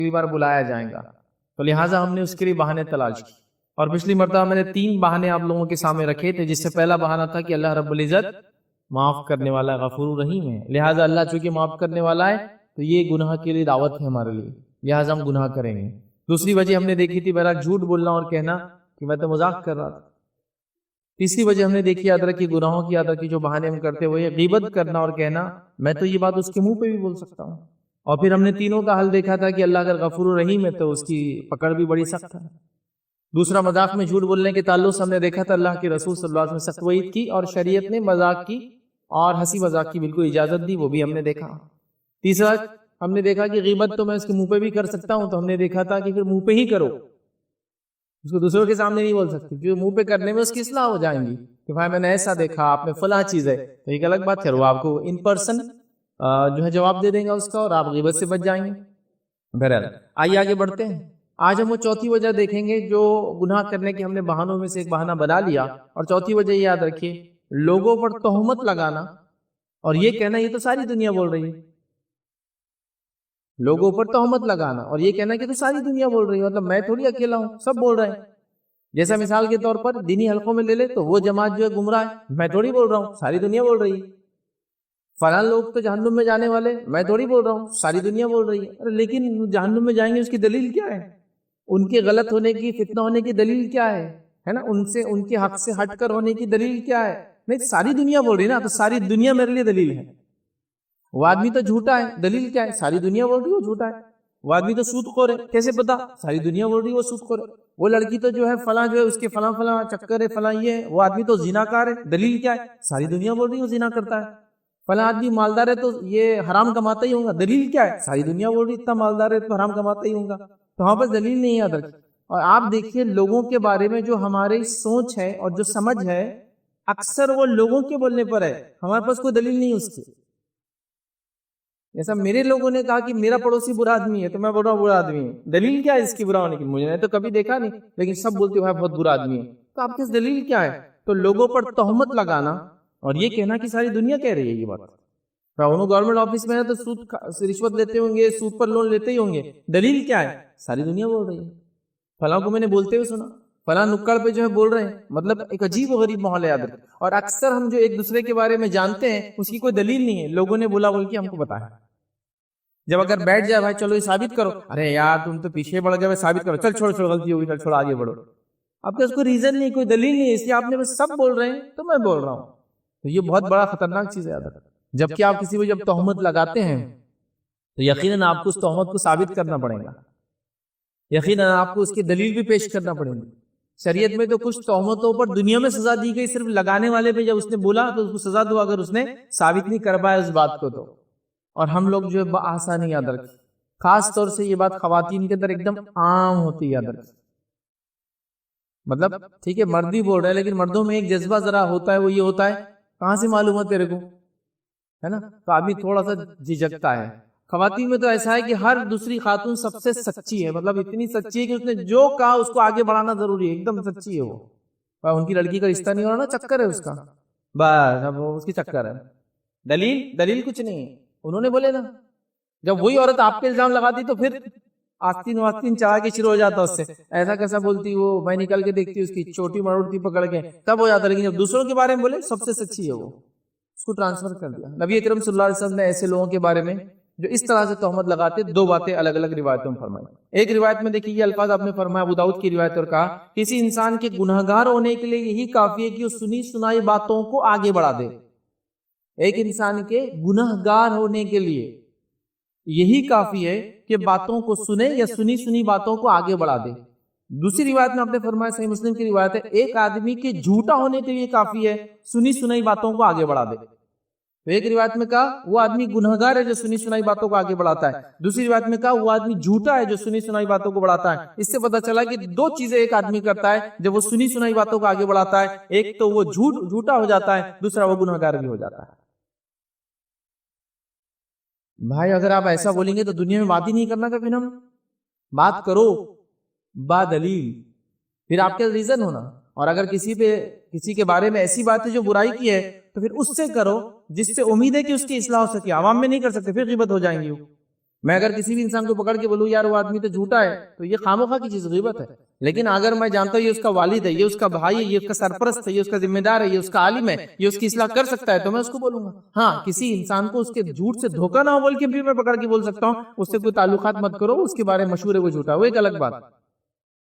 اگلی بار بلایا جائے گا، تو لہٰذا ہم نے اس کے لیے بہانے تلاش کی. اور پچھلی مرتبہ میں نے 3 بہانے آپ لوگوں کے سامنے رکھے تھے، جس سے پہلا بہانہ تھا کہ اللہ رب العزت معاف کرنے والا غفور رحیم ہے، لہٰذا اللہ چونکہ معاف کرنے والا ہے تو یہ گناہ کے لیے دعوت ہے ہمارے لیے، لہٰذا ہم گناہ کریں گے. دوسری وجہ ہم نے دیکھی تھی میرا جھوٹ بولنا اور کہنا کہ میں تو مذاق کر رہا تھا. تیسری وجہ ہم نے دیکھی یاد رکھی گناہوں کی یاد رکھی جو بہانے ہم کرتے ہوئے غیبت کرنا اور کہنا میں تو یہ بات اس کے منہ پہ بھی بول سکتا ہوں. اور پھر ہم نے تینوں کا حل دیکھا تھا کہ اللہ اگر غفور رحیم ہے تو اس کی پکڑ بھی بڑی سخت ہے. دوسرا مذاق میں جھوٹ بولنے کے تعلق سے ہم نے دیکھا تھا اللہ کے رسول صلی اللہ علیہ وسلم نے سخت وعید کی اور شریعت نے مذاق کی اور ہنسی مذاق کی بالکل اجازت دی، وہ بھی ہم نے دیکھا. تیسرا ہم نے دیکھا کہ غیبت تو میں اس کے منہ پہ بھی کر سکتا ہوں، تو ہم نے دیکھا تھا کہ پھر منہ پہ ہی کرو، اس کو دوسروں کے سامنے نہیں بول سکتی، کیونکہ منہ پہ کرنے میں اس کی اصلاح ہو جائیں گی کہ بھائی میں نے ایسا دیکھا، آپ نے فلاں چیز ہے، تو ایک الگ بات ہے وہ آپ کو ان پرسن جو ہے جواب دے دیں گا اس کا اور آپ غیبت سے بچ جائیں گے. بہرحال آئیے آگے بڑھتے ہیں. آج ہم وہ چوتھی وجہ دیکھیں گے جو گناہ کرنے کے ہم نے بہانوں میں سے ایک بہانہ بنا لیا، اور چوتھی وجہ یہ یاد رکھیے لوگوں پر تہمت لگانا اور یہ کہنا یہ تو ساری دنیا بول رہی ہے. لوگوں پر تہمت لگانا اور یہ کہنا کہ تو ساری دنیا بول رہی ہے، مطلب میں تھوڑی اکیلا ہوں، سب بول رہے ہیں. جیسا مثال کے طور پر دینی حلقوں میں لے لے تو وہ جماعت جو ہے گمراہ ہے، میں تھوڑی بول رہا ہوں، ساری دنیا بول رہی ہے. فلاں لوگ تو جہنم میں جانے والے، میں تھوڑی بول رہا ہوں، ساری دنیا بول رہی ہے. لیکن جہنم میں جائیں گے اس کی دلیل کیا ہے؟ ان کے غلط ہونے کی، فتنہ ہونے کی دلیل کیا ہے نا؟ ان کے حق سے ہٹ کر ہونے کی دلیل کیا ہے؟ نہیں، ساری دنیا بول رہی ہے نا، تو ساری دنیا میرے لیے دلیل ہے. وہ آدمی تو جھوٹا ہے، دلیل کیا ہے؟ ساری دنیا بول رہی ہے وہ جھوٹا ہے. وہ آدمی تو سود خور ہے، کیسے پتا؟ ساری دنیا بول رہی ہے وہ سود خور ہے. وہ لڑکی تو جو ہے فلاں جو ہے اس کے فلاں فلاں چکر ہے، فلاں یہ ہے. وہ آدمی تو زنا کار ہے، دلیل کیا ہے؟ ساری دنیا بول رہی ہے وہ زنا کرتا ہے. فلاں آدمی مالدار ہے تو یہ حرام کماتا ہی ہوگا، دلیل کیا ہے؟ ساری دنیا بول رہی ہے اتنا مالدار ہے تو حرام کماتا ہی ہوگا. تو وہاں پر دلیل نہیں یاد رکھی. اور آپ دیکھیے لوگوں کے بارے میں جو ہماری سوچ ہے اور جو سمجھ ہے اکثر وہ لوگوں کے بولنے پر ہے، ہمارے پاس کوئی دلیل نہیں اس کی. جیسا میرے لوگوں نے کہا کہ میرا پڑوسی برا آدمی ہے تو میں بول رہا ہوں برا آدمی ہے، دلیل کیا ہے اس کی برا ہونے کی؟ مجھے نے تو کبھی دیکھا نہیں، لیکن سب بولتے ہو بہت برا آدمی ہے. تو آپ کی دلیل کیا ہے؟ تو لوگوں پر تہمت لگانا اور یہ کہنا کہ ساری دنیا کہہ رہی ہے یہ بات. انہوں گورنمنٹ آفس میں ہے تو سود رشوت لیتے ہوں گے، سود پر لون لیتے ہی ہوں گے، دلیل کیا ہے؟ ساری دنیا بول رہی ہے. فلاں کو میں نے بولتے ہوئے سنا، فلاں نکڑ پہ جو ہے بول رہے ہیں. مطلب ایک عجیب و غریب ماحول ہے. اور اکثر ہم جو ایک دوسرے کے بارے میں جانتے ہیں اس کی کوئی دلیل نہیں ہے، لوگوں نے بولا بول کے ہم کو بتایا. جب اگر بیٹھ جائے بھائی چلو یہ ثابت کرو، ارے یار تم تو پیچھے بڑھ گئے، ثابت کرو، چل چھوڑ غلطی ہوگی، چل چھوڑ آگے بڑھو. اب تو اس کو ریزن نہیں، کوئی دلیل نہیں ہے، اس لیے آپ نے بس سب بول رہے ہیں تو میں بول رہا ہوں. تو یہ بہت بڑا خطرناک چیز ہے. جبکہ آپ کسی کو جب تہمت لگاتے ہیں تو یقیناً آپ کو اس تہمت کو ثابت کرنا پڑے گا، یقیناً آپ کو اس کی دلیل بھی پیش کرنا پڑے گی. شریعت میں تو کچھ تہمتوں پر دنیا میں سزا دی گئی، صرف لگانے والے پہ جب اس نے بولا تو اس کو سزا دو اگر اس نے ثابت نہیں کر پایا اس بات کو تو. اور ہم لوگ جو ہے بآسانی یاد رکھیں، خاص طور سے یہ بات خواتین کے اندر ایک دم عام ہوتی ہے. یاد رکھیں، مطلب ٹھیک ہے مرد ہی بول رہے ہیں لیکن مردوں میں ایک جذبہ ذرا ہوتا ہے، وہ یہ ہوتا ہے کہاں سے معلوم ہے تیرے کو، ہے نا؟ تو آدمی تھوڑا سا جھجکتا ہے. خواتین میں تو ایسا ہے کہ ہر دوسری خاتون سب سے سچی ہے، مطلب اتنی سچی ہے کہ اس نے جو کہا اس کو آگے بڑھانا ضروری ہے، ایک دم سچی ہے وہ. ان کی لڑکی کا رشتہ نہیں ہو رہا نا، چکر ہے اس کا، بس اب اس کی چکر ہے. دلیل کچھ نہیں ہے. انہوں نے بولے نا، جب وہی عورت آپ پہ الزام لگاتی تو پھر آستین چاہ کے شروع ہو جاتا اس سے، ایسا کیسا بولتی وہ، میں نکل کے دیکھتی اس کی چھوٹی مروڑتی پکڑ کے، تب ہو جاتا. لیکن جب دوسروں کے بارے میں بولے سب سے سچی ہے وہ، اس کو ٹرانسفر کر دیا. نبی اکرم صلی اللہ علیہ وسلم نے ایسے لوگوں کے بارے میں جو اس طرح سے تہمت لگاتے دو باتیں الگ الگ روایتوں میں فرمائی. ایک روایت میں دیکھیے یہ الفاظ آپ نے فرمایا ابو داؤد کی روایت، اور کہا کسی انسان کے گناہگار ہونے کے لیے یہی کافی ہے کہ وہ سنی سنائی باتوں کو آگے بڑھا دے. ایک انسان کے گناہگار ہونے کے لیے یہی کافی ہے کہ باتوں کو سنے یا سنی باتوں کو آگے بڑھا دے. دوسری روایت میں آپ نے فرمایا، صحیح مسلم کی روایت ہے، ایک آدمی کے جھوٹا ہونے کے لیے کافی ہے سنی سنائی باتوں کو آگے بڑھا دے. تو ایک روایت میں کہا وہ آدمی گنہگار ہے جو سنی سنائی باتوں کو آگے بڑھاتا ہے، دوسری روایت میں کہا وہ آدمی جھوٹا ہے جو سنی سنائی باتوں کو بڑھاتا ہے. اس سے پتہ چلا کہ دو چیزیں ایک آدمی کرتا ہے جب وہ سنی سنائی باتوں کو آگے بڑھاتا ہے، ایک تو وہ جھوٹا ہو جاتا ہے، دوسرا وہ گنہگار بھی ہو جاتا ہے. بھائی اگر آپ ایسا بولیں گے تو دنیا میں بات ہی نہیں کرنا، کبھی ہم بات کرو با دلیل، پھر آپ کے ریزن ہونا. اور اگر کسی کے بارے میں ایسی بات ہے جو برائی کی ہے تو پھر اس سے کرو جس سے امید ہے کہ اس کی اصلاح ہو سکے. عوام میں نہیں کر سکتے، پھر غیبت ہو جائیں گی. میں اگر کسی بھی انسان کو پکڑ کے بولوں یار وہ آدمی تو جھوٹا ہے تو یہ خامخواہ کی چیز غیبت ہے. لیکن اگر میں جانتا ہوں یہ اس کا والد ہے، یہ اس کا بھائی ہے، یہ اس کا سرپرست ہے، یہ اس کا ذمہ دار ہے، یہ اس کا عالم ہے، یہ اس کی اصلاح کر سکتا ہے، تو میں اس کو بولوں گا. ہاں کسی انسان کو اس کے جھوٹ سے دھوکہ نہ ہو بول کے بھی میں پکڑ کے بول سکتا ہوں اس سے کوئی تعلقات مت کرو، اس کے بارے میں مشہور ہے وہ جھوٹا، وہ ایک الگ بات.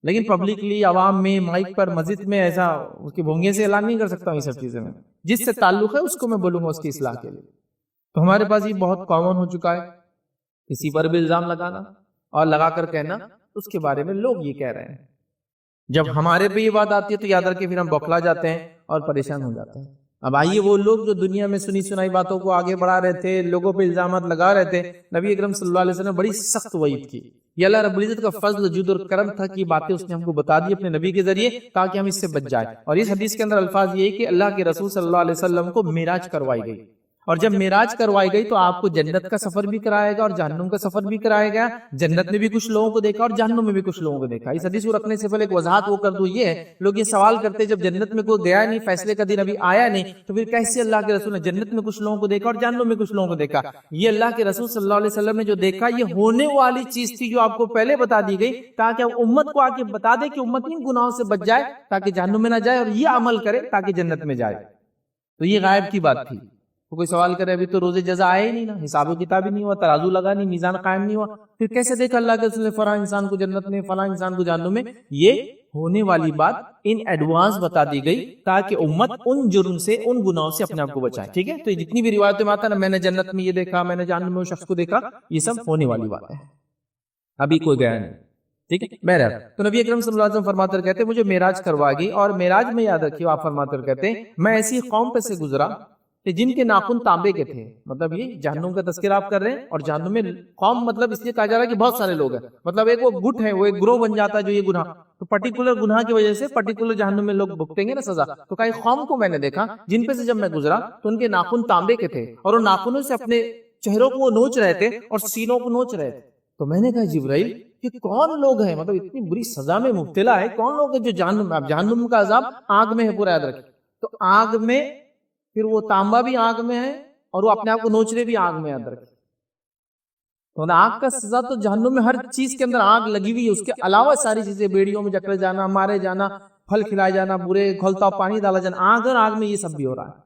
لیکن پبلکلی عوام میں مائک پر مسجد میں ایسا اس کے بھونگے سے اعلان نہیں کر سکتا ہوں. یہ سب چیزیں میں جس سے تعلق ہے اس کو میں بولوں گا اس کی اصلاح کے لیے. تو ہمارے پاس یہ بہت کامن ہو چکا ہے، کسی پر بھی الزام لگانا اور لگا کر کہنا اس کے بارے میں لوگ یہ کہہ رہے ہیں. جب ہمارے پہ یہ بات آتی ہے تو یاد رکھیں پھر ہم بوکھلا جاتے ہیں اور پریشان ہو جاتے ہیں. اب آئیے وہ لوگ جو دنیا میں سنی سنائی باتوں کو آگے بڑھا رہے تھے، لوگوں پہ الزامات لگا رہے تھے، نبی اکرم صلی اللہ علیہ وسلم نے بڑی سخت وعید کی. یہ اللہ رب العزت کا فضل جود اور کرم تھا کہ یہ باتیں اس نے ہم کو بتا دی اپنے نبی کے ذریعے تاکہ ہم اس سے بچ جائیں. اور اس حدیث کے اندر الفاظ یہ ہے کہ اللہ کے رسول صلی اللہ علیہ وسلم کو معراج کروائی گئی، اور جب معراج کروائی گئی تو آپ کو جنت کا سفر بھی کرائے گا اور جہنم کا سفر بھی کرائے گا. جنت میں بھی کچھ لوگوں کو دیکھا اور جہنم میں بھی کچھ لوگوں کو دیکھا. اس حدیث کو رکھنے سے پہلے ایک وضاحت وہ کر دوں، یہ ہے لوگ یہ سوال کرتے جب جنت میں کوئی گیا نہیں، فیصلے کا دن ابھی آیا نہیں، تو پھر کیسے اللہ کے رسول نے جنت میں کچھ لوگوں کو دیکھا اور جہنم میں کچھ لوگوں کو دیکھا؟ یہ اللہ کے رسول صلی اللہ علیہ وسلم نے جو دیکھا یہ ہونے والی چیز تھی جو آپ کو پہلے بتا دی گئی تاکہ امت کو آ کے بتا دے کہ امت ان گناہوں سے بچ جائے تاکہ جہنم میں نہ جائے، اور یہ عمل کرے تاکہ جنت میں جائے. تو یہ غائب کی بات تھی. کوئی سوال کرے ابھی تو روز جزا آئے ہی نہیں نا، حساب و کتاب ہی نہیں ہوا، ترازو لگا نہیں، میزان قائم نہیں ہوا، پھر کیسے دیکھا اللہ کے رسول نے فلاں انسان کو جنت میں فلاں انسان کو جہنم میں؟ یہ ہونے والی بات ان ایڈوانس بتا دی گئی تاکہ امت ان جرم سے ان گناہوں سے اپنے آپ کو بچائے. ٹھیک ہے، تو جتنی بھی روایتیں میں آتا نا میں نے جنت میں یہ دیکھا، میں نے جہنم میں اس شخص کو دیکھا، یہ سب ہونے والی بات ہے، ابھی کوئی گیا نہیں. ٹھیک ہے بہرحال، تو نبی اکرم صلی اللہ علیہ وسلم فرماتے کہتے مجھے معراج کروا گئی، اور معراج میں یاد رکھیے آپ فرماتے کہتے میں ایسی قوم پہ سے گزرا کہ جن کے ناخن تانبے کے تھے. مطلب یہ جہنم کا تذکرہ آپ کر رہے ہیں، اور جہنم میں قوم مطلب اس لیے کہا جا رہا ہے کہ بہت سارے لوگ ہیں، مطلب ایک وہ گٹ ہے، وہ ایک گروہ بن جاتا ہے جو یہ گناہ، تو پرٹیکولر گناہ کی وجہ سے پرٹیکولر جہنم میں لوگ بھگتیں گے نا سزا. تو کئی قوم کو میں نے دیکھا جن پہ سے جب میں گزرا تو ان کے ناخن تانبے کے تھے اور ان ناخنوں سے اپنے چہروں کو وہ نوچ رہے تھے اور سینوں کو نوچ رہے تھے. تو میں نے کہا جبرائیل کہ کون لوگ ہیں، مطلب اتنی بری سزا میں مبتلا ہے، کون لوگ ہیں جو جہنم کا عذاب آگ میں ہے، پورا یاد رکھیں. تو آگ میں پھر وہ تانبا بھی آگ میں ہے اور وہ اپنے آپ کو نوچ رہے بھی آگ میں، یاد رکھیں. تو آگ کا سزا تو جہنم میں ہر چیز کے اندر آگ لگی ہوئی ہے، اس کے علاوہ ساری چیزیں، بیڑیوں میں جکڑے جانا، مارے جانا، پھل کھلائے جانا، برے کھولتا پانی ڈالا جانا، آگ اور آگ میں یہ سب بھی ہو رہا ہے.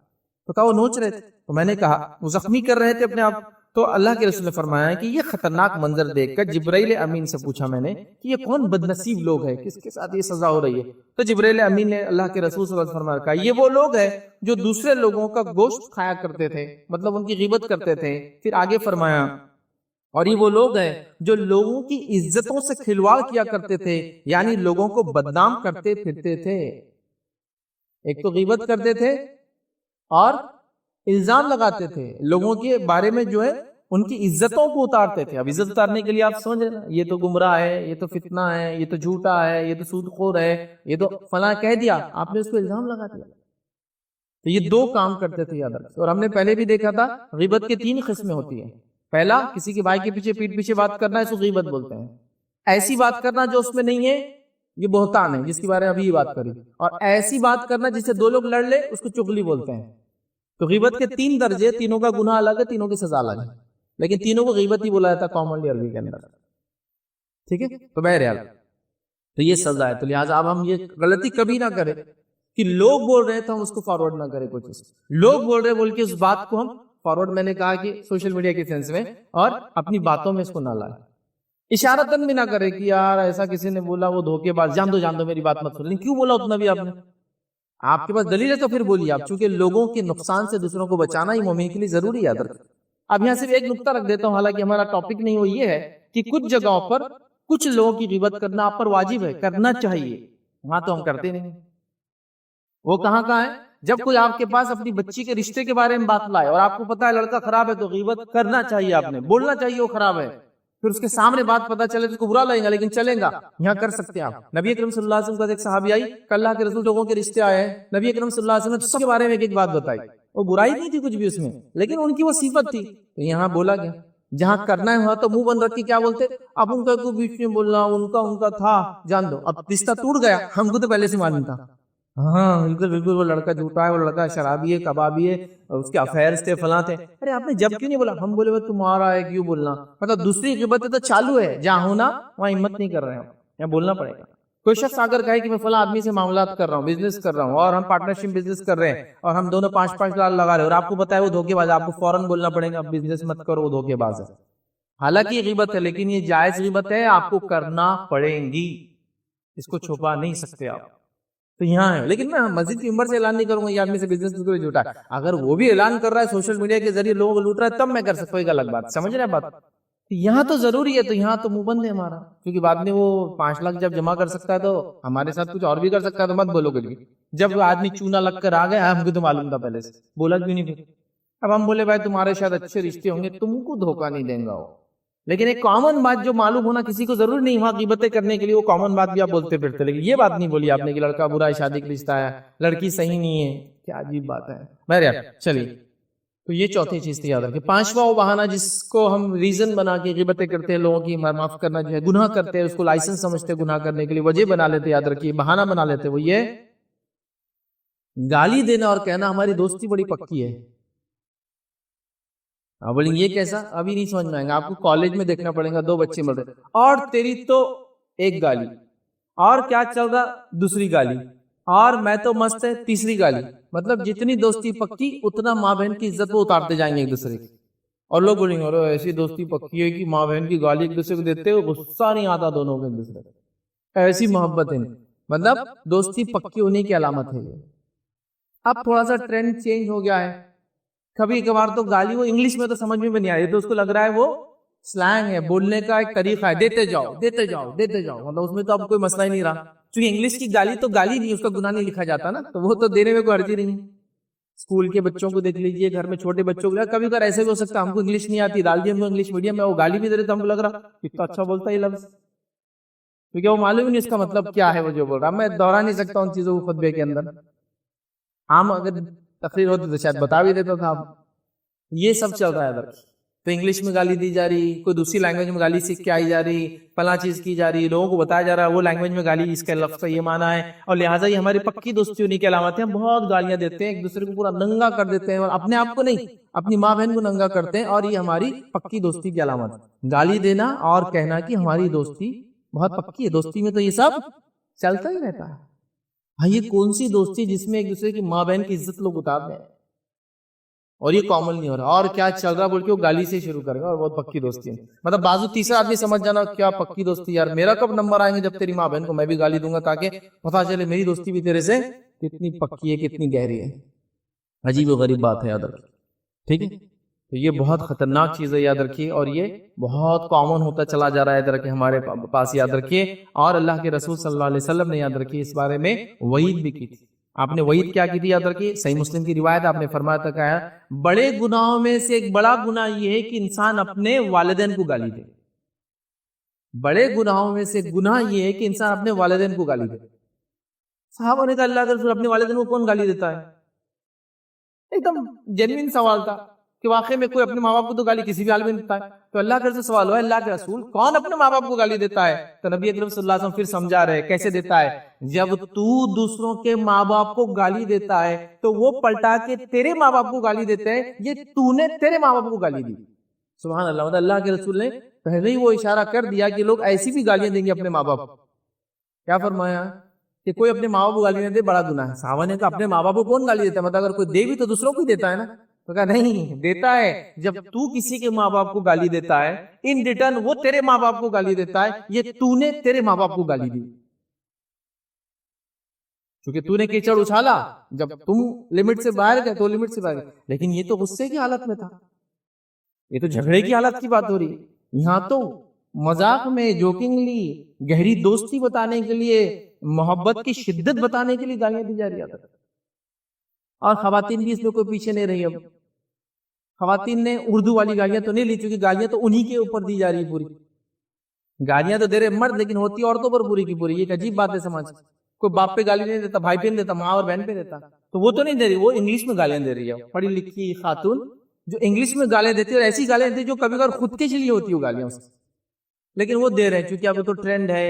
تو کہا وہ نوچ رہے تھے. تو میں نے کہا وہ زخمی کر رہے تھے اپنے آپ. تو اللہ کے رسول نے فرمایا کہ یہ خطرناک منظر دیکھ کر جبرائیل امین سے پوچھا میں نے کہ یہ کون بدنصیب لوگ ہیں، کس کے ساتھ یہ سزا ہو رہی ہے؟ تو جبرائیل امین نے اللہ کے رسول صلی اللہ علیہ وسلم فرمایا کہ یہ وہ لوگ ہیں جو دوسرے لوگوں کا گوشت کھایا کرتے تھے، مطلب ان کی غیبت کرتے تھے. پھر آگے فرمایا اور یہ وہ لوگ ہیں جو لوگوں کی عزتوں سے کھلواڑ کیا کرتے تھے، یعنی لوگوں کو بدنام کرتے پھرتے تھے. ایک تو غیبت کرتے تھے اور الزام لگاتے تھے لوگوں کے بارے میں، جو ہے ان کی عزتوں کو اتارتے تھے. اب عزت اتارنے کے لیے آپ سمجھ رہے ہیں، یہ تو گمراہ ہے، یہ تو فتنہ ہے، یہ تو جھوٹا ہے، یہ تو سود خور ہے، یہ تو فلاں کہہ دیا، آپ نے اس کو الزام لگا دیا. تو یہ دو کام کرتے تھے یاد رکھیں. اور ہم نے پہلے بھی دیکھا تھا غیبت کے 3 قسمیں ہوتی ہیں. پہلا کسی کے بھائی کے پیچھے پیٹ پیچھے بات کرنا ہے، اس کو غیبت بولتے ہیں. ایسی بات کرنا جو اس میں نہیں ہے یہ بہتان ہے، جس کے بارے میں ابھی یہ بات کری. اور ایسی بات کرنا جس سے 2 لوگ لڑ لے اس کو چغلی بولتے ہیں. تو غیبت کے 3 درجے، تینوں کا گناہ الگ ہے، تینوں کی سزا الگ ہے، لیکن تینوں کو غیبت ہی بولا جاتا ہے کامنلی عربی کے اندر. ٹھیک ہے، تو بہرحال تو یہ سزا ہے. تو لہٰذا اب ہم یہ غلطی کبھی نہ کریں کہ لوگ بول رہے تو ہم اس کو فارورڈ نہ کریں. کچھ لوگ بول رہے بول کے اس بات کو ہم فارورڈ، میں نے کہا کہ سوشل میڈیا کے سینس میں، اور اپنی باتوں میں اس کو نہ لائیں. اشارتاً بھی نہ کرے کہ یار ایسا کسی نے بولا، وہ دھوکے باز، جان دو میری بات مت سن. کیوں بولا اتنا بھی آپ نے؟ آپ کے پاس دلیل ہے تو پھر بولیے آپ، چونکہ لوگوں کے نقصان سے دوسروں کو بچانا ہی مومن کے لیے ضروری ہے. اب یہاں صرف ایک نقطہ رکھ دیتا ہوں، حالانکہ ہمارا ٹاپک نہیں، وہ یہ ہے کہ کچھ جگہوں پر کچھ لوگوں کی غیبت کرنا آپ پر واجب ہے، کرنا چاہیے، وہاں تو ہم کرتے نہیں. وہ کہاں ہے؟ جب کوئی آپ کے پاس اپنی بچی کے رشتے کے بارے میں بات لائے اور آپ کو پتا ہے لڑکا خراب ہے، تو غیبت کرنا چاہیے، آپ نے بولنا چاہیے وہ خراب ہے. پھر اس کے سامنے بات پتا چلے تو اس کو برا لگے گا، لیکن چلے گا، یہاں کر سکتے ہیں آپ. نبی اکرم صلی اللہ علیہ وسلم کا ایک صحابی آئی کہ اللہ کے رسول لوگوں کے رشتے آئے ہیں. نبی اکرم صلی اللہ علیہ وسلم نے سب کے بارے میں ایک بات بتائی. وہ برائی نہیں تھی کچھ بھی اس میں، لیکن ان کی وہ صفت تھی. تو یہاں بولا گیا جہاں کرنا ہے وہاں تو منہ بند رکھ کے کیا بولتے، اب ان کا کو بیچ میں بولنا، ان کا تھا، جان دو. اب رشتہ ٹوٹ گیا، ہم کو تو پہلے سے معلوم تھا، ہاں بالکل بالکل، وہ لڑکا جھوٹا ہے، وہ لڑکا شرابی ہے، کبابی ہے، اس کے افیئرز تھے، فلاں تھے. ارے آپ نے جب کیوں نہیں بولا؟ ہم بولے وہ تمہارا ہے، کیوں بولنا؟ مطلب دوسری غیبتیں تو چالو ہے، جہاں ہونا وہاں ہمت نہیں کر رہے ہیں، یہاں بولنا پڑے گا. کوئی شخص اگر کہے کہ میں فلاں آدمی سے معاملات کر رہا ہوں، بزنس کر رہا ہوں، اور ہم پارٹنرشپ بزنس کر رہے ہیں، اور ہم دونوں 5-5 لاکھ لگا رہے ہیں، اور آپ کو پتا ہے وہ دھوکے باز ہے، آپ کو فوراً بولنا پڑے گا بزنس مت کرو، وہ دھوکے باز ہے. حالانکہ یہ غیبت ہے، لیکن یہ جائز غیبت ہے، آپ کو کرنا پڑے گی، اس کو چھپا نہیں سکتے آپ. تو یہاں ہے، لیکن میں مسجد کی عمر سے اعلان نہیں کروں گا یہ آدمی سے بزنس کوئی جھوٹا ہے. اگر وہ بھی اعلان کر رہا ہے سوشل میڈیا کے ذریعے لوگوں کو لوٹ رہا ہے، تب میں کر سکتا ہوں، ایک الگ بات. سمجھ رہے ہیں بات؟ یہاں تو ضروری ہے، تو یہاں تو منہ بند ہے ہمارا، کیونکہ بعد میں وہ 5 لاکھ جب جمع کر سکتا ہے تو ہمارے ساتھ کچھ اور بھی کر سکتا ہے، تو مت بولو کچھ بھی. جب آدمی چونا لگ کر آ گیا، ہم کو تو معلوم تھا پہلے سے، بولا کیوں نہیں پھر؟ اب ہم بولے بھائی تمہارے شاید اچھے رشتے ہوں گے، تم کو دھوکہ نہیں دیں گا وہ. لیکن ایک کامن بات جو معلوم ہونا کسی کو ضروری نہیں وہاں غیبتیں کرنے کے لیے، وہ کامن بات بھی آپ بولتے پھرتے، لیکن یہ بات نہیں بولی آپ نے کہ لڑکا برا ہے، شادی کا رشتہ ہے، لڑکی صحیح نہیں ہے. کیا عجیب بات ہے. بہرحال چلیے، تو یہ چوتھی چیز تھی یاد رکھیں. 5واں وہ بہانہ جس کو ہم ریزن بنا کے غیبتیں کرتے ہیں، لوگوں کی معاف کرنا جو ہے گناہ کرتے ہیں، اس کو لائسنس سمجھتے ہیں گناہ کرنے کے لیے، وجہ بنا لیتے، یاد رکھیے بہانہ بنا لیتے. وہ یہ گالی دینا اور کہنا ہماری دوستی بڑی پکی ہے. آپ بولیں گے یہ کیسا؟ ابھی نہیں سمجھ میں آئیں گا آپ کو، کالج میں دیکھنا پڑے گا. 2 بچے مل رہے اور تیری تو ایک گالی، اور کیا چل رہا دوسری گالی، اور میں تو مست ہے تیسری گالی. مطلب جتنی دوستی پکی اتنا ماں بہن کی عزت وہ اتارتے جائیں گے ایک دوسرے کی. اور لوگ بولیں گے ارے ایسی دوستی پکی ہے کہ ماں بہن کی گالی ایک دوسرے کو دیتے ہوئے غصہ نہیں آتا دونوں کو ایک دوسرے کو، ایسی محبت ہے. مطلب دوستی پکی ہونے کی علامت ہے. اب تھوڑا سا ٹرینڈ چینج ہو گیا ہے، کبھی کبھار تو گالی وہ انگلش میں تو سمجھ میں نہیں آ رہی، تو اس کو لگ رہا ہے وہ سلینگ ہے، بولنے کا ایک طریقہ ہے، دیتے جاؤ دیتے جاؤ دیتے جاؤ. مطلب اس میں تو اب کوئی مسئلہ ہی نہیں رہا، چونکہ انگلش کی گالی تو گالی نہیں، اس کا گناہ نہیں لکھا جاتا نا، تو وہ تو دینے میں کوئی حرج ہی نہیں. اسکول کے بچوں کو دیکھ لیجئے، گھر میں چھوٹے بچوں کو، کبھی کبھار ایسے بھی ہو سکتا ہے ہم کو انگلش نہیں آتی، ڈال دیا ہم کو انگلش میڈیم میں، وہ گالی بھی دے رہے تو ہم کو لگ رہا کتنا اچھا بولتا ہے یہ لفظ، کیونکہ وہ معلوم نہیں اس کا مطلب کیا ہے وہ جو بول رہا. میں دوہرا نہیں سکتا ان چیزوں کو خطبے کے اندر، عام اگر تقریر ہوتی تو شاید بتا بھی دیتا تھا. یہ سب چل رہا ہے ادھر، تو انگلش میں گالی دی جا رہی، کوئی دوسری لینگویج میں گالی سیکھ کے آئی جا رہی، فلاں چیز کی جا رہی، لوگوں کو بتایا جا رہا ہے وہ لینگویج میں گالی اس کا لفظ کا یہ معنی ہے، اور لہٰذا یہ ہماری پکی دوستی ہونے کی علامت ہے. ہم بہت گالیاں دیتے ہیں ایک دوسرے کو، پورا ننگا کر دیتے ہیں، اور اپنے آپ کو نہیں اپنی ماں بہن کو ننگا کرتے ہیں، اور یہ ہماری پکی دوستی کی علامت ہے. گالی دینا اور کہنا کہ ہماری دوستی بہت پکی ہے. دوستی میں تو یہ سب چلتا ہی رہتا ہے. بھائی یہ کون سی دوستی جس میں ایک دوسرے کی ماں بہن کی عزت لوگ اتار دیں، اور یہ کامن نہیں ہو رہا، اور کیا چل رہا بول کے وہ گالی سے شروع کرے گا، اور بہت پکی دوستی ہے. مطلب بازو تیسرا آدمی سمجھ جانا کیا پکی دوستی، یار میرا کب نمبر آئیں گے جب تیری ماں بہن کو میں بھی گالی دوں گا، تاکہ پتا چلے میری دوستی بھی تیرے سے کتنی پکی ہے کتنی گہری ہے. عجیب و غریب بات ہے، یاد رکھیے. ٹھیک ہے، تو یہ بہت خطرناک چیز ہے، یاد رکھیے، اور یہ بہت کامن ہوتا چلا جا رہا ہے، یاد رکھیے ہمارے پاس، یاد رکھیے. اور اللہ کے رسول صلی اللہ علیہ وسلم نے، یاد رکھیے، اس بارے میں وعید بھی کی تھی. آپ نے وعید کیا کی تھی؟ یاد رکھیے، صحیح مسلم کی روایت، آپ نے فرمایا تھا کہ بڑے گناہوں میں سے ایک بڑا گناہ یہ ہے کہ انسان اپنے والدین کو گالی دے. بڑے گناہوں میں سے گناہ یہ ہے کہ انسان اپنے والدین کو گالی دے. صحابہ نے کہا اللہ کے رسول اپنے والدین کو کون گالی دیتا ہے؟ ایک دم جینوین سوال تھا کہ واقعی میں کوئی اپنے ماں باپ کو تو گالی کسی بھی حال میں نہیں دیتا ہے. تو اللہ کے رسول سوال ہوا، اللہ کے رسول کون اپنے ماں باپ کو گالی دیتا ہے؟ تو نبی اکرم صلی اللہ علیہ وسلم پھر سمجھا رہے کیسے دیتا ہے. جب تو دوسروں کے ماں باپ کو گالی دیتا ہے تو وہ پلٹا کے تیرے ماں باپ کو گالی دیتے ہیں، یہ تو نے تیرے ماں باپ کو گالی دی. سبحان اللہ. اللہ کے رسول نے پہلے ہی وہ اشارہ کر دیا کہ لوگ ایسی بھی گالیاں دیں گے اپنے ماں باپ. کیا فرمایا کہ کوئی اپنے ماں باپ کو گالی نہ دے، بڑا گناہ ہے. صحابہ نے کہا اپنے ماں باپ کو کون گالی دیتا ہے؟ مطلب اگر کوئی دے بھی تو دوسروں کو ہی دیتا ہے نا. تو کہا نہیں، دیتا ہے جب تو کسی کے ماں باپ کو گالی دیتا ہے، ان ریٹرن وہ تیرے ماں باپ کو گالی دیتا ہے، یہ تو نے تیرے ماں باپ کو گالی دی. کیونکہ تو نے کیچڑ اچھالا، جب تم لمٹ سے باہر گئے تو لمٹ سے باہر گئے. لیکن یہ تو غصے کی حالت میں تھا، یہ تو جھگڑے کی حالت کی بات ہو رہی ہے. یہاں تو مذاق میں جوکنگلی گہری دوستی بتانے کے لیے، محبت کی شدت بتانے کے لیے گالیاں دی جا رہی ہے. اور خواتین بھی اس میں کوئی پیچھے نہیں رہی. اب خواتین نے اردو والی گالیاں تو نہیں لی، چونکہ گالیاں تو انہی کے اوپر دی جا رہی ہے. پوری گالیاں تو دے رہے مرد، لیکن ہوتی عورتوں پر پوری کی پوری. یہ ایک عجیب بات ہے سماج. کوئی باپ پہ گالی نہیں دیتا، بھائی پہ نہیں دیتا، ماں اور بہن پہ دیتا. تو وہ تو نہیں دے رہی، وہ انگلش میں گالیاں دے رہی ہے. پڑھی لکھی خاتون جو انگلش میں گالیاں دیتی ہے، اور ایسی گالیاں دیتی ہے جو کبھی کبھار خود کے لیے ہوتی ہے گالیاں اس، لیکن وہ دے رہے ہیں چونکہ اب تو ٹرینڈ ہے.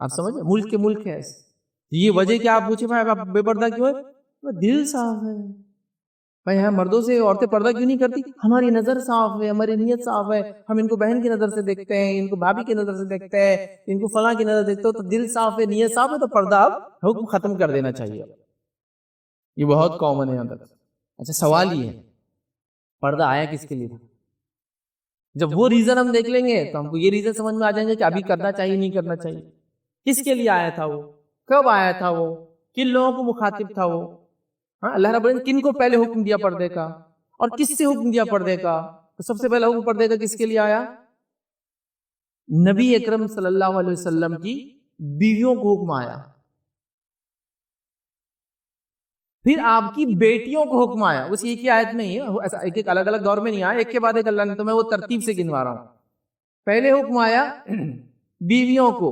آپ سمجھ ملک کے ملک ہے ایسے. یہ وجہ کیا آپ پوچھے بھائی آپ بے پردہ کیوں ہے؟ دل صاف ہے بھائی. ہاں مردوں سے عورتیں پردہ کیوں نہیں کرتی؟ ہماری نظر صاف ہے، ہماری نیت صاف ہے، ہم ان کو بہن کی نظر سے دیکھتے ہیں، ان کو بھابھی کی نظر سے دیکھتے ہیں، ان کو فلاں کی نظر دیکھتے ہو، تو دل صاف ہے، نیت صاف ہے، تو پردہ اب حکم ختم کر دینا چاہیے. یہ بہت کامن ہے یہاں تک. اچھا سوال یہ ہے پردہ آیا کس کے لیے تھا؟ جب وہ ریزن ہم دیکھ لیں گے تو ہم کو یہ ریزن سمجھ میں آ جائیں گے کہ ابھی کرنا چاہیے نہیں کرنا چاہیے. کس کے لیے آیا تھا وہ؟ کب آیا تھا وہ؟ کن لوگوں کو مخاطب تھا وہ؟ ہاں اللہ رب العالمین کن کو پہلے حکم دیا پردے کا اور کس سے حکم دیا پردے کا؟ تو سب سے پہلا حکم پردے کا کس کے لیے آیا؟ نبی اکرم صلی اللہ علیہ وسلم کی بیویوں کو حکم آیا. پھر آپ کی بیٹیوں کو حکم آیا. اس ایک ہی آیت میں ہی ہے، ایک ایک الگ الگ دور میں نہیں آیا، ایک کے بعد ایک اللہ نے، تو میں وہ ترتیب سے گنوا رہا ہوں. پہلے حکم آیا بیویوں کو،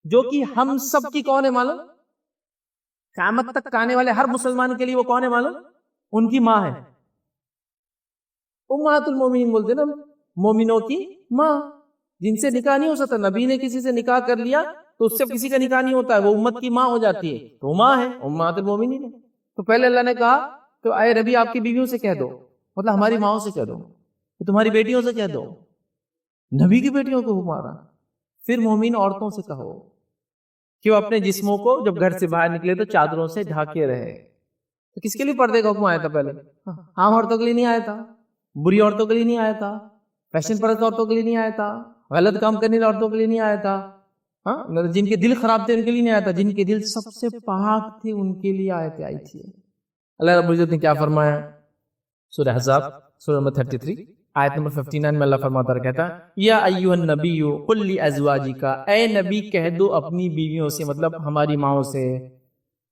جو کہ ہم سب کی کون ہے معلوم؟ قیامت تک آنے والے ہر مسلمان کے لیے وہ کون ہے معلوم؟ ان کی ماں ہے. امہات المومنین بولتے نا، مومنوں کی ماں، جن سے نکاح نہیں ہو سکتا. نبی نے کسی سے نکاح کر لیا تو اس سے کسی کا نکاح نہیں ہوتا ہے، وہ امت کی ماں ہو جاتی ہے، تو ماں ہے، امہات المومنین ہے. تو پہلے اللہ نے کہا تو اے نبی آپ کی بیویوں سے کہہ دو، مطلب ہماری ماؤں سے کہہ دو، تمہاری بیٹیوں سے کہہ دو. نبی کی بیٹیوں کو حکم آ رہا. پھر مومن عورتوں سے کہو کہ وہ اپنے جسموں کو جب گھر سے باہر نکلے تو چادروں سے ڈھانکے رہے. تو کس کے لیے پردے کا حکم آیا تھا پہلے؟ عام عورتوں کے لیے نہیں آیا تھا، بری عورتوں کے لیے نہیں آیا تھا، فیشن پرست عورتوں کے لیے نہیں آیا تھا، غلط کام کرنے والی عورتوں کے لیے نہیں آیا تھا، ہاں جن کے دل خراب تھے ان کے لیے نہیں آیا تھا، جن کے دل سب سے پاک تھے ان کے لیے آیتیں آئی تھی. اللہ رب العزت نے کیا فرمایا؟ سورہ احزاب سورہ نمبر 33 آیت نمبر 59 میں اللہ فرماتا ہے، کہتا یا ایھا النبی قل لازواجک، اے نبی کہہ دو اپنی بیویوں سے، مطلب ہماری ماؤں سے،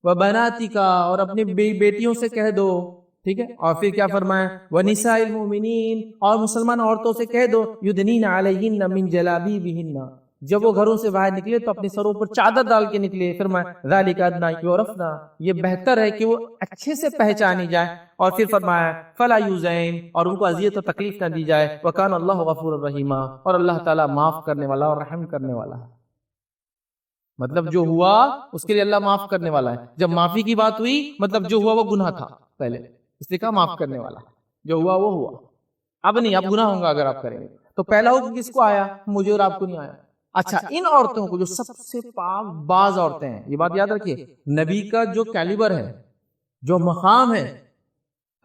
وبناتک، اور اپنی بیٹیوں سے کہہ دو. ٹھیک ہے، اور پھر کیا فرمایا؟ ونساء المؤمنین، اور مسلمان عورتوں سے کہہ دو یدنین علیہن من جلابیبہن، جب وہ گھروں سے باہر نکلے تو اپنے سروں پر چادر ڈال کے نکلے. فرمایا ذالک ادنی یعرفن، یہ بہتر ہے کہ وہ اچھے سے پہچانی جائے. اور پھر فرمایا فلا یؤذین، اور ان کو اذیت و تکلیف نہ دی جائے. وکان اللہ غفور الرحیم، اور اللہ تعالیٰ معاف کرنے والا اور رحم کرنے والا ہے. مطلب جو ہوا اس کے لیے اللہ معاف کرنے والا ہے. جب معافی کی بات ہوئی مطلب جو ہوا وہ گناہ تھا پہلے، اس لیے کہا معاف کرنے والا. جو ہوا وہ ہوا، اب نہیں، اب گناہ ہوگا اگر آپ کریں گے. تو پہلا حکم کس کو آیا؟ مجھے اور آپ کو نہیں آیا. اچھا ان عورتوں کو جو سب سے پاک باز عورتیں ہیں، یہ بات یاد رکھیے، نبی کا جو کیلیبر ہے، جو مقام ہے،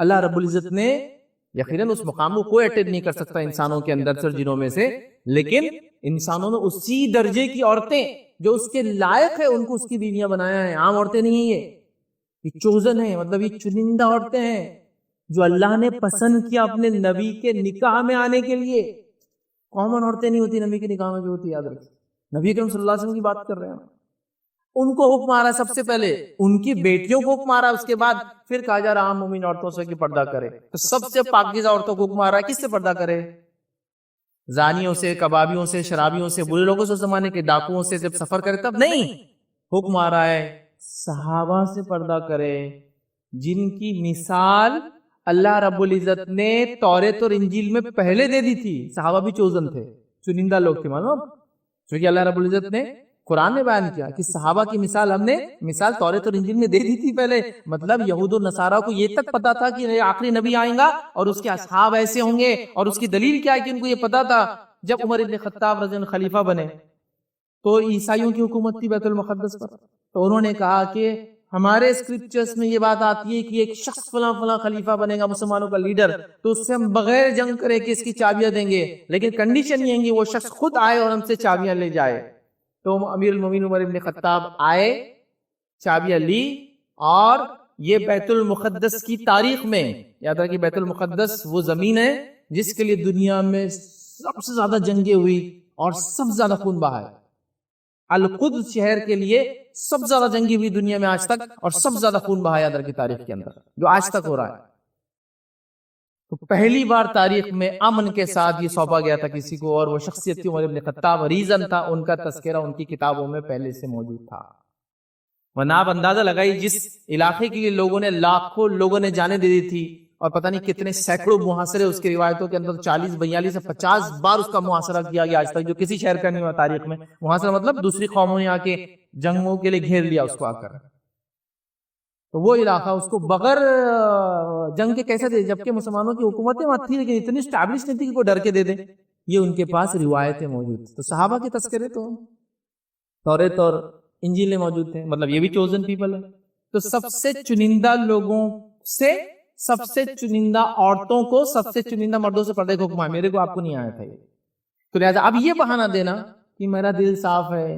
اللہ رب العزت نے یقیناً اس مقام کو کوئی اٹینڈ نہیں کر سکتا انسانوں کے اندر سے اور جنوں میں سے، لیکن انسانوں نے اسی درجے کی عورتیں جو اس کے لائق ہے ان کو اس کی بیویاں بنایا ہے. عام عورتیں نہیں ہیں، یہ چوزن ہیں، مطلب یہ چنندہ عورتیں ہیں جو اللہ نے پسند کیا اپنے نبی کے نکاح میں آنے کے لیے. کامن عورتیں نہیں ہوتی نبی کے نکاح میں جو ہوتی، یاد رکھیں. نبی اکرم صلی اللہ علیہ وسلم کی بات کر رہے ہیں، ان کو حکم آ رہا ہے سب سے پہلے، ان کی بیٹیوں کو حکم آ رہا ہے، اس کے بعد پھر کہا جا رہا عام مومن عورتوں سے کہ پردہ کرے. تو سب سے پاکیزہ عورتوں کو حکم آ رہا ہے کس سے پردہ کرے؟ زانیوں سے، کبابیوں سے، شرابیوں سے، برے لوگوں سے، زمانے کے ڈاکوؤں سے. جب سفر کرے تب نہیں، حکم آ رہا ہے صحابہ سے پردہ کرے، جن کی مثال اللہ رب العزت نے توریت اور انجیل میں پہلے دے دی تھی. صحابہ بھی چوزن تھے، چنندہ لوگ تھے، معلوم، چونکہ اللہ رب العزت نے قرآن میں بیان کیا کہ صحابہ کی مثال ہم نے مثال توریت اور انجیل میں دے دی تھی پہلے. مطلب یہود و نصارہ کو یہ تک پتا تھا کہ آخری نبی آئیں گا اور اس کے اصحاب ایسے ہوں گے، اور اس کی دلیل کیا ہے کہ ان کو یہ پتا تھا. جب عمر ابن خطاب رضی اللہ عنہ خلیفہ بنے تو عیسائیوں کی حکومت تھی بیت المقدس پر، تو انہوں نے کہا کہ ہمارے اسکرپچرز میں یہ بات آتی ہے کہ ایک شخص فلاں فلاں خلیفہ بنے گا، مسلمانوں کا لیڈر، تو اس سے ہم بغیر جنگ کرے کہ اس کی چابیاں دیں گے، لیکن کنڈیشن یہ ہے کہ وہ شخص خود آئے اور ہم سے چابیاں لے جائے. تو امیر المومنین عمر ابن خطاب آئے، چابیاں لی، اور یہ بیت المقدس کی تاریخ میں یاد رکھیے، بیت المقدس وہ زمین ہے جس کے لیے دنیا میں سب سے زیادہ جنگیں ہوئی اور سب سے زیادہ خون بہا ہے. القدس شہر کے لیے سب سے زیادہ جنگی ہوئی دنیا میں آج تک، اور سب سے زیادہ خون بہا یاد رکھیے تاریخ کے اندر جو آج تک ہو رہا ہے. تو پہلی بار تاریخ میں امن کے ساتھ یہ سونپا گیا تھا کسی کو، اور وہ شخصیت تھی عمر ابن خطاب. ریزن تھا ان کا تذکرہ ان کی کتابوں میں پہلے سے موجود تھا. ورنہ آپ اندازہ لگائی جس علاقے کے لیے لوگوں نے لاکھوں لوگوں نے جانیں دے دی تھی، اور پتہ نہیں کتنے سینکڑوں محاصرے اس کی روایتوں کے اندر 40 42 سے 50 بار اس کا محاصرہ کیا گیا آج تک، جو کسی شہر کا نہیں ہوا تاریخ میں. محاصرہ مطلب دوسری قوموں نے آ کے جنگوں کے لیے گھیر لیا اس کو آ کر. تو وہ علاقہ اس کو بغیر جنگ کے کیسے دے، جبکہ مسلمانوں کی حکومتیں وہاں تھی لیکن اتنی اسٹیبلش نہیں تھی کہ کوئی ڈر کے دے دے. یہ ان کے پاس روایتیں موجود تھیں. تو صحابہ کے تذکرے تو توریت اور انجیلیں موجود تھے، مطلب یہ بھی چوزن پیپل ہے. تو سب سے چنندہ لوگوں سے، سب سے چنندہ عورتوں کو سب سے چنندہ مردوں سے پردے کا حکم ہے. میرے کو آپ کو نہیں آیا تھا یہ. تو لہٰذا اب یہ بہانہ دینا کہ میرا دل صاف ہے،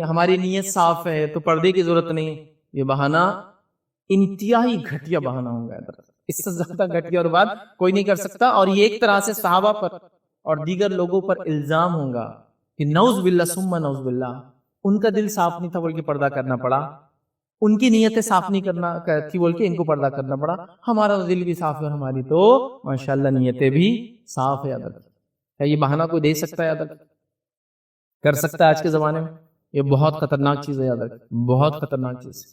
ہماری نیت صاف ہے تو پردے کی ضرورت نہیں، یہ بہانہ انتہائی گھٹیا بہانہ ہوگا. اس سے زیادہ گھٹیا اور بات کوئی نہیں کر سکتا. اور یہ ایک طرح سے صحابہ پر اور دیگر لوگوں پر الزام ہوگا کہ نعوذ باللہ ثم نعوذ باللہ، ان کا دل صاف نہیں تھا بول کے پردہ کرنا پڑا، ان کی نیتیں صاف نہیں کرنا تھی بول کے ان کو پردہ کرنا پڑا. ہمارا دل بھی صاف ہے اور ہماری تو ماشاءاللہ نیتیں بھی صاف ہے. کیا یہ بہانہ کوئی دے سکتا ہے؟ یاد رکھ کر سکتا ہے آج کے زمانے میں؟ یہ بہت خطرناک چیز ہے. یاد رکھ بہت خطرناک چیز.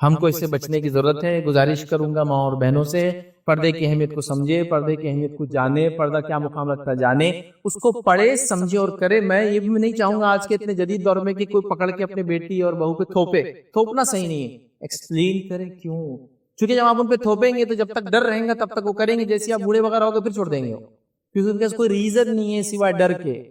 ہم کو اس سے بچنے کی ضرورت ہے. گزارش کروں گا ماں اور بہنوں سے، پردے کی اہمیت کو سمجھے، پردے کی اہمیت کو جانے، پردہ کیا مقام رکھتا ہے جانے، اس کو پڑھے سمجھے اور کرے. میں یہ بھی نہیں چاہوں گا آج کے اتنے جدید دور میں کہ کوئی پکڑ کے اپنے بیٹی اور بہو پہ تھوپے. تھوپنا صحیح نہیں ہے. ایکسپلین کرے کیوں، چونکہ جب آپ ان پہ تھوپیں گے تو جب تک ڈر رہیں گا تب تک وہ کریں گے. جیسے آپ بوڑھے وغیرہ ہو گے پھر چھوڑ دیں گے، کیونکہ ان کے کوئی ریزن نہیں ہے سوائے ڈر کے.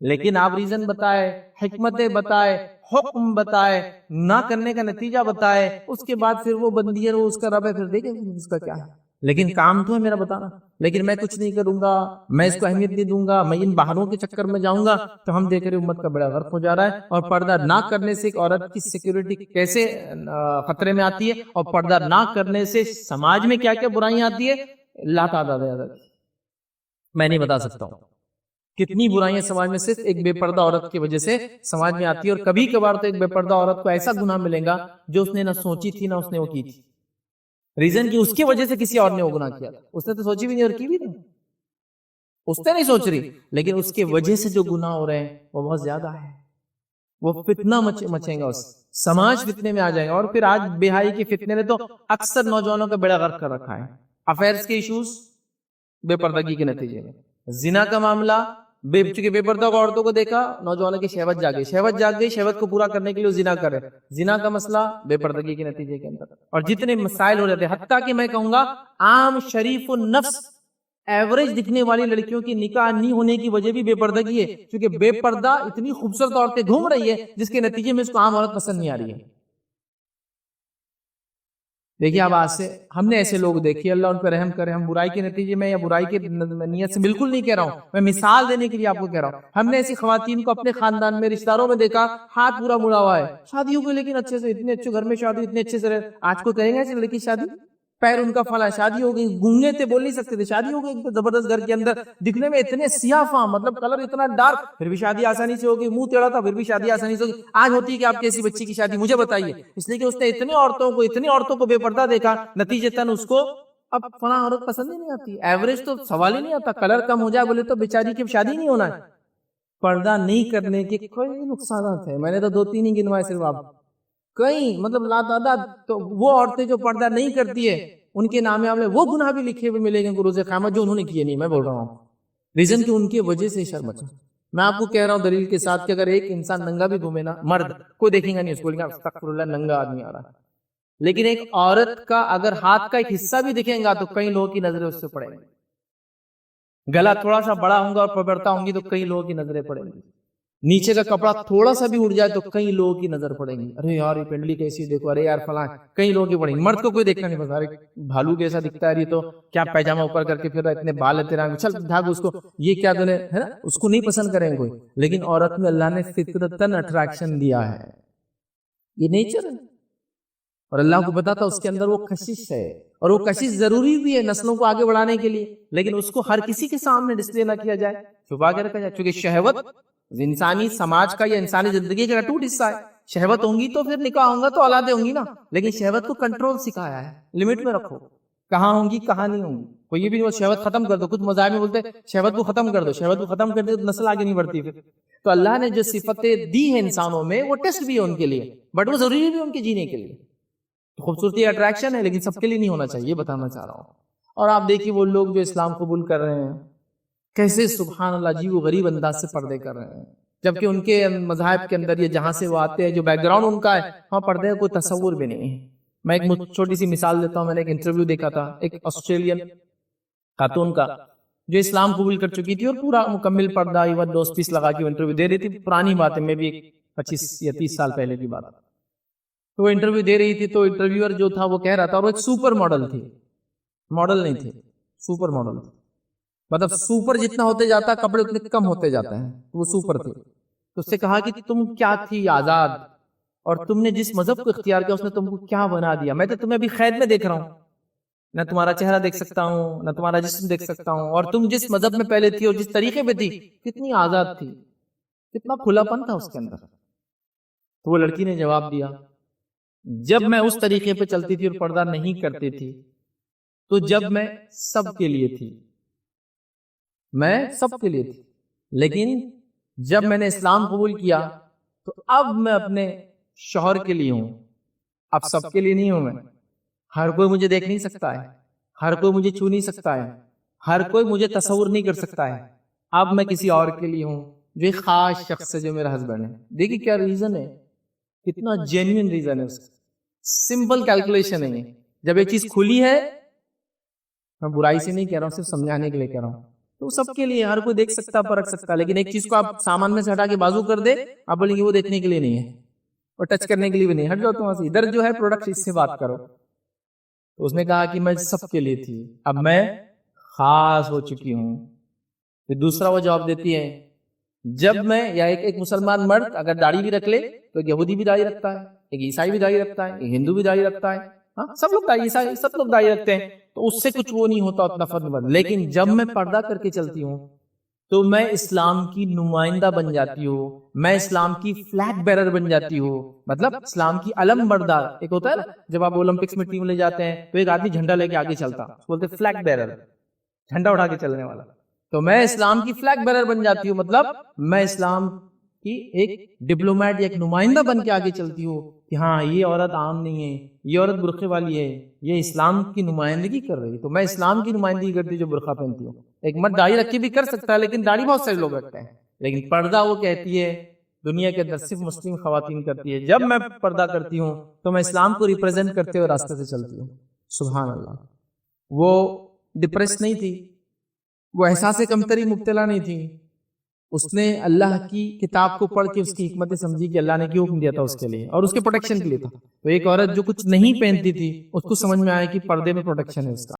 لیکن آپ ریزن بتائے، حکمتیں بتائے، حکم بتائے، نہ کرنے کا نتیجہ بتائے، اس کے بعد پھر وہ بندی ہے، وہ اس کا رب ہے، پھر دیکھیں اس کا کیا ہے. لیکن کام تو ہے میرا بتانا. لیکن میں کچھ نہیں کروں گا، میں اس کو اہمیت نہیں دوں گا، میں ان بہانوں کے چکر میں جاؤں گا، تو ہم دیکھ رہے امت کا بڑا غرق ہو جا رہا ہے. اور پردہ نہ کرنے سے ایک عورت کی سیکیورٹی کیسے خطرے میں آتی ہے، اور پردہ نہ کرنے سے سماج میں کیا کیا برائیاں آتی ہے لا تعداد ہے. میں نہیں بتا سکتا ہوں کتنی برائیاں سماج میں صرف ایک بے پردہ عورت کی وجہ سے سماج میں آتی ہے. اور کبھی کبھار تو ایک بے پردہ عورت کو ایسا گناہ ملے گا جو اس نے نہ سوچی تھی نہ اس نے وہ کی تھی. ریزن کی اس کی وجہ سے کسی اور نے وہ گناہ کیا، اس نے تو سوچی بھی نہیں اور کی بھی نہیں، اس نے نہیں سوچ رہی، لیکن اس کی وجہ سے جو گناہ ہو رہے ہیں وہ بہت زیادہ ہے. وہ فتنہ مچیں گا، اس سماج فتنے میں آ جائے گا. اور پھر آج بے حیائی کے فتنے نے تو اکثر نوجوانوں کا بیڑا غرق کر رکھا ہے. افیئرز کے ایشوز بے پردگی کے نتیجے میں، زنا کا معاملہ چونکہ بے پردہ عورتوں کو دیکھا، نوجوانوں کی شہوت جاگ گئی، شہوت کو پورا کرنے کے لیے زنا کرے. زنا کا مسئلہ بے پردگی کے نتیجے کے اندر. اور جتنے مسائل ہو جاتے ہیں، حتیٰ کہ میں کہوں گا عام شریف النفس ایوریج دکھنے والی لڑکیوں کی نکاح نہیں ہونے کی وجہ بھی بے پردگی ہے. کیونکہ بے پردہ اتنی خوبصورت عورتیں گھوم رہی ہے جس کے نتیجے میں اس کو عام عورت پسند نہیں آ رہی ہے. دیکھیے اب آج سے ہم نے ایسے لوگ دیکھیے، اللہ ان پہ رحم کرے. ہم برائی کے نتیجے میں یا برائی کے نیت سے بالکل نہیں کہہ رہا ہوں، میں مثال دینے کے لیے آپ کو کہہ رہا ہوں. ہم نے ایسی خواتین کو اپنے خاندان میں رشتہ داروں میں دیکھا، ہاتھ پورا مڑا ہوا ہے، شادیوں کو لیکن اچھے سے، اتنے اچھے گھر میں شادی، اتنے اچھے سے رہے. آج کو کہیں گے ایسی لڑکی شادی، پیر ان کا پھلا، شادی ہو گئی، گونگے تھے بول نہیں سکتے تھے، شادی ہو گئی زبردست گھر کے اندر، دکھنے میں اتنے سیاہ فام، مطلب کلر اتنا ڈارک، پھر بھی شادی آسانی سے ہوگی. منہ ٹیڑھا تھا پھر بھی شادی آسانی سے ہوگی. آج ہوتی ہے کہ آپ کی ایسی بچی کی شادی مجھے بتائیے، اس لیے کہ اس نے اتنی عورتوں کو بے پردہ دیکھا، نتیجتاً اس کو اب فلاں عورت پسند ہی نہیں آتی. ایوریج تو سوال ہی نہیں آتا، کلر کم ہو جائے بولے تو بیچاری کی شادی نہیں ہونا ہے. پردہ نہیں کرنے کے کوئی نقصانات ہیں، میں نے تو 2-3 ہی گنوائے صرف. آپ کئی مطلب لا تعداد. تو وہ عورتیں جو پردہ نہیں کرتی ہے ان کے نام عمل وہ گناہ بھی لکھے ہوئے ملیں گے روز قیامت جو انہوں نے کیے نہیں. میں بول رہا ہوں ریزن کہ ان کی وجہ سے شرم اچھا. میں آپ کو کہہ رہا ہوں دلیل کے ساتھ کہ اگر ایک انسان ننگا بھی گھومے نا، مرد کوئی دیکھیں گا نہیں، اس کو بولیں گے استغفر اللہ ننگا آدمی آ رہا ہے. لیکن ایک عورت کا اگر ہاتھ کا ایک حصہ بھی دکھیں گا تو کئی لوگوں کی نظریں اس سے پڑیں گی. گلا تھوڑا سا بڑا ہوں گا اور پبرتا ہوں گی تو کئی لوگوں کی نظریں پڑیں گی. نیچے کا کپڑا تھوڑا سا بھی اڑ جائے تو کئی لوگوں کی نظر پڑیں گی، ارے یار یہ پنڈلی کیسی دیکھو، ارے یار فلاں، کئی لوگوں کی پڑیں گی. مرد کو کوئی دیکھنا نہیں، بتا رہے بھالو کیسا دکھتا ہے، یہ تو کیا پیجامہ اوپر کر کے پھر اتنے بال تیرا، چل بھاگ اس کو، یہ کیا دنے ہے نا، اس کو نہیں پسند کریں کوئی. لیکن عورت میں اللہ نے فطرتاً اٹریکشن دیا ہے، یہ نیچر ہے. اور اللہ کو پتا تھا اس کے اندر وہ کشش ہے، اور وہ کشش ضروری بھی ہے نسلوں کو آگے بڑھانے کے لیے. لیکن اس کو ہر کسی کے سامنے ڈسپلے نہ کیا جائے، چھپا کے رکھا جائے. چونکہ شہوت انسانی سماج کا یا انسانی زندگی کا ٹوٹ حصہ ہے. شہوت ہوں گی تو پھر نکاح ہوں گا تو اولادیں ہوں گی نا. لیکن شہوت کو کنٹرول سکھایا ہے، لمٹ میں رکھو، کہاں ہوں گی کہاں نہیں ہوں گی. کوئی یہ بھی نہیں شہوت ختم کر دو، کچھ مذاہب میں بولتے شہوت کو ختم کر دو، شہوت کو ختم کر دو تو نسل آگے نہیں بڑھتی. پھر تو اللہ نے جو صفتیں دی ہیں انسانوں میں وہ ٹیسٹ بھی ہے ان کے لیے، بٹ وہ ضروری بھی ان کے جینے کے لیے. خوبصورتی اٹریکشن ہے لیکن سب کے لیے نہیں ہونا چاہیے، بتانا چاہ رہا ہوں۔ اور آپ دیکھیے وہ لوگ جو اسلام قبول کر رہے ہیں کیسے سبحان اللہ جی وہ غریب انداز سے پردے کر رہے ہیں، جبکہ ان کے مذاہب کے اندر یہ جہاں سے وہ آتے ہیں جو بیک گراؤنڈ ان کا ہے وہاں پردے کا کوئی تصور بھی نہیں ہے۔ میں ایک چھوٹی سی مثال دیتا ہوں، میں نے ایک انٹرویو دیکھا تھا ایک آسٹریلین خاتون کا جو اسلام قبول کر چکی تھی اور پورا مکمل پردہ ایون 2 پیس لگا کے انٹرویو دے رہی تھی، پرانی بات ہے، میں بھی 25 یا 30 سال پہلے کی بات، تو وہ انٹرویو دے رہی تھی تو انٹرویور جو تھا وہ کہہ رہا تھا، اور وہ ایک سپر ماڈل تھی، ماڈل نہیں تھے، سپر ماڈل تھی، مطلب سپر جتنا ہوتے جاتا کپڑے اتنے کم ہوتے جاتے ہیں، وہ سپر تھے۔ تو اس سے کہا کہ تم کیا تھی آزاد، اور تم نے جس مذہب کو اختیار کیا اس نے تم کو کیا بنا دیا، میں تو تمہیں ابھی قید میں دیکھ رہا ہوں، نہ تمہارا چہرہ دیکھ سکتا ہوں نہ تمہارا جسم دیکھ سکتا ہوں، اور تم جس مذہب میں پہلے تھی اور جس طریقے پہ تھی کتنی آزاد تھی، کتنا کھلا پن تھا اس کے اندر۔ تو وہ لڑکی نے جواب دیا، جب میں اس طریقے پہ چلتی تھی اور پردہ نہیں کرتی تھی تو جب میں سب کے لیے تھی، میں سب کے لیے تھی، لیکن جب میں نے اسلام قبول کیا تو اب میں اپنے شوہر کے لیے ہوں، اب سب کے لیے نہیں ہوں، میں ہر کوئی مجھے دیکھ نہیں سکتا ہے، ہر کوئی مجھے چھو نہیں سکتا ہے، ہر کوئی مجھے تصور نہیں کر سکتا ہے، اب میں کسی اور کے لیے ہوں جو ایک خاص شخص ہے جو میرا ہسبینڈ ہے۔ دیکھیے کیا ریزن ہے، کتنا جینوئن ریزن ہے، سمپل کیلکولیشن ہے۔ جب یہ چیز کھلی ہے، میں برائی سے نہیں کہہ رہا ہوں، صرف سمجھانے کے لیے کہہ رہا ہوں، تو سب کے لیے ہر کوئی دیکھ سکتا پرکھ سکتا، لیکن ایک چیز کو آپ سامان میں سے ہٹا کے بازو کر دے، آپ بولیں گے وہ دیکھنے کے لیے نہیں ہے اور ٹچ کرنے کے لیے بھی نہیں، ہٹ جاؤ تو وہاں سے، ادھر جو ہے پروڈکٹ اس سے بات کرو۔ تو اس نے کہا کہ میں سب کے لیے تھی، اب میں خاص ہو چکی ہوں۔ پھر دوسرا وہ جواب دیتی ہے، جب میں یا ایک مسلمان مرد اگر داڑھی بھی رکھ لے تو ایک یہودی بھی داڑھی رکھتا ہے، ایک عیسائی بھی داڑھی رکھتا ہے، ایک ہندو بھی داڑھی رکھتا ہے، ہاں سب لوگ داڑھی، عیسائی سب لوگ داڑھی رکھتے ہیں، تو اس سے کچھ وہ نہیں ہوتا اتنا فرق۔ لیکن جب میں پردہ کر کے چلتی ہوں تو میں اسلام کی نمائندہ بن جاتی ہوں، میں اسلام کی فلیگ بیرر بن جاتی ہوں، مطلب اسلام کی علم بردار۔ ایک ہوتا ہے نا جب آپ اولمپکس میں ٹیم لے جاتے ہیں تو ایک آدمی جھنڈا لے کے آگے چلتا، بولتے فلیگ بیرر، جھنڈا اٹھا کے چلنے والا، تو میں اسلام کی فلیگ بیرر بن جاتی ہوں، مطلب میں اسلام کی ایک ڈپلومیٹ یا ایک نمائندہ بن کے آگے چلتی ہوں کہ ہاں یہ عورت عام نہیں ہے، یہ عورت برقعے والی ہے، یہ اسلام کی نمائندگی کر رہی ہے، تو میں اسلام کی نمائندگی کرتی ہوں جو برقعہ پہنتی ہوں۔ ایک مرد داڑھی رکھی بھی کر سکتا ہے، لیکن داڑھی بہت سارے لوگ رکھتے ہیں، لیکن پردہ وہ کہتی ہے دنیا کے اندر صرف مسلم خواتین کرتی ہے۔ جب میں پردہ کرتی ہوں تو میں اسلام کو ریپرزینٹ کرتے ہوئے راستے سے چلتی ہوں۔ سبحان اللہ، وہ ڈپریس نہیں تھی، وہ احساس کمتری مبتلا نہیں تھی، اس نے اللہ کی کتاب کو پڑھ کے اس کی حکمت سمجھی کہ اللہ نے کیوں حکم دیا تھا اس کے لیے، اور اس کے پروٹیکشن کے لیے تھا۔ تو ایک عورت جو کچھ نہیں پہنتی تھی اس کو سمجھ میں آیا کہ پردے میں پروٹیکشن ہے اس کا۔